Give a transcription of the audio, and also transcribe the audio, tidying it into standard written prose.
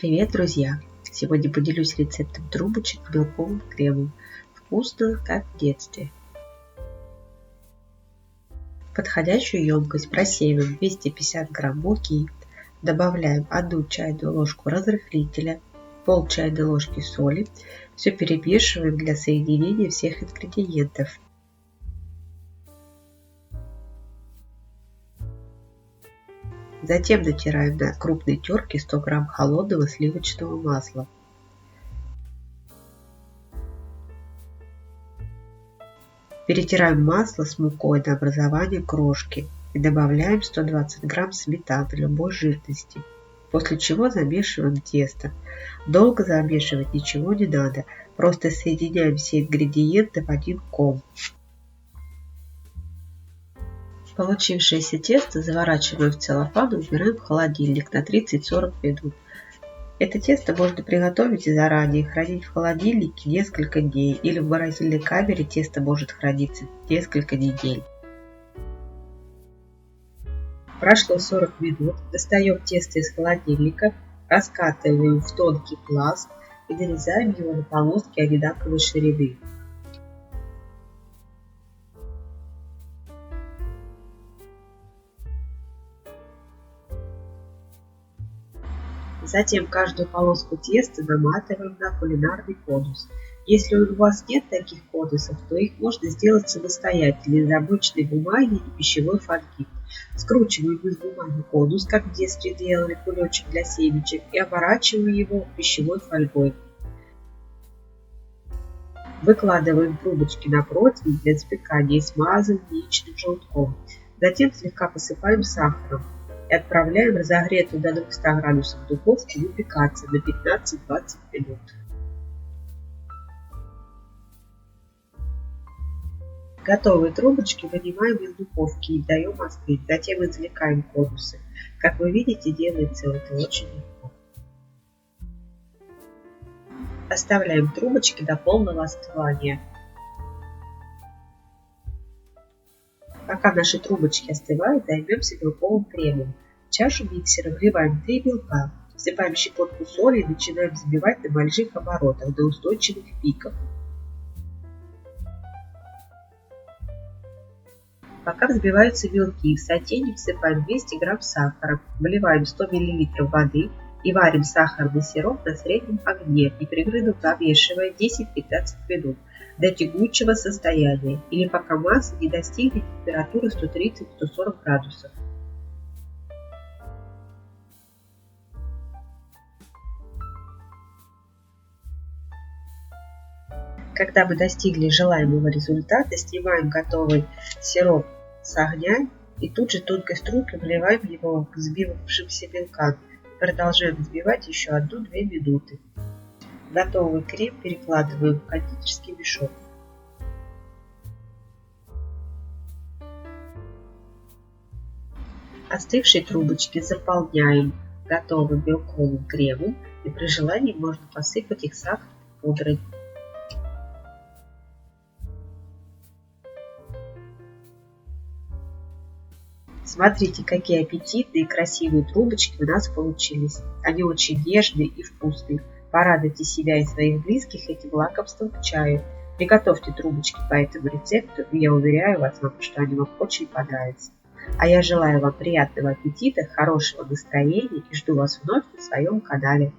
Привет, друзья! Сегодня поделюсь рецептом трубочек с белковым кремом. Вкусно, как в детстве. В подходящую емкость просеиваем 250 грамм муки, добавляем 1 чайную ложку разрыхлителя, пол чайной ложки соли. Все перемешиваем для соединения всех ингредиентов. Затем натираем на крупной терке 100 грамм холодного сливочного масла. Перетираем масло с мукой до образования крошки и добавляем 120 грамм сметаны любой жирности, после чего замешиваем тесто. Долго замешивать ничего не надо, просто соединяем все ингредиенты в один ком. Получившееся тесто заворачиваем в целлофан и убираем в холодильник на 30-40 минут. Это тесто можно приготовить заранее, хранить в холодильнике несколько дней, или в морозильной камере тесто может храниться несколько недель. Прошло 40 минут, достаем тесто из холодильника, раскатываем в тонкий пласт и нарезаем его на полоски одинаковой ширины. Затем каждую полоску теста наматываем на кулинарный конус. Если у вас нет таких конусов, то их можно сделать самостоятельно из обычной бумаги и пищевой фольги. Скручиваем из бумаги конус, как в детстве делали кулечек для семечек, и оборачиваем его пищевой фольгой. Выкладываем трубочки на противень для запекания и смазываем яичным желтком. Затем слегка посыпаем сахаром и отправляем разогретую до 200 градусов духовку выпекаться на 15-20 минут. Готовые трубочки вынимаем из духовки и даем остыть. Затем извлекаем конусы. Как вы видите, делается это очень легко. Оставляем трубочки до полного остывания. Пока наши трубочки остывают, займемся белковым кремом. В чашу миксера вливаем 3 белка, всыпаем щепотку соли и начинаем взбивать на больших оборотах до устойчивых пиков. Пока взбиваются белки, в сотейник всыпаем 200 грамм сахара, вливаем 100 мл воды и варим сахарный сироп на среднем огне, непрерывно помешивая 10-15 минут до тягучего состояния, или пока масса не достигнет температуры 130-140 градусов. Когда мы достигли желаемого результата, снимаем готовый сироп с огня и тут же тонкой струйкой вливаем его к взбившимся белкам. Продолжаем взбивать еще 1-2 минуты. Готовый крем перекладываем в кондитерский мешок. Остывшие трубочки заполняем готовым белковым кремом, и при желании можно посыпать их сахарной пудрой. Смотрите, какие аппетитные и красивые трубочки у нас получились. Они очень нежные и вкусные. Порадуйте себя и своих близких этим лакомством к чаю. Приготовьте трубочки по этому рецепту, и я уверяю вас, что они вам очень понравятся. А я желаю вам приятного аппетита, хорошего настроения и жду вас вновь на своем канале.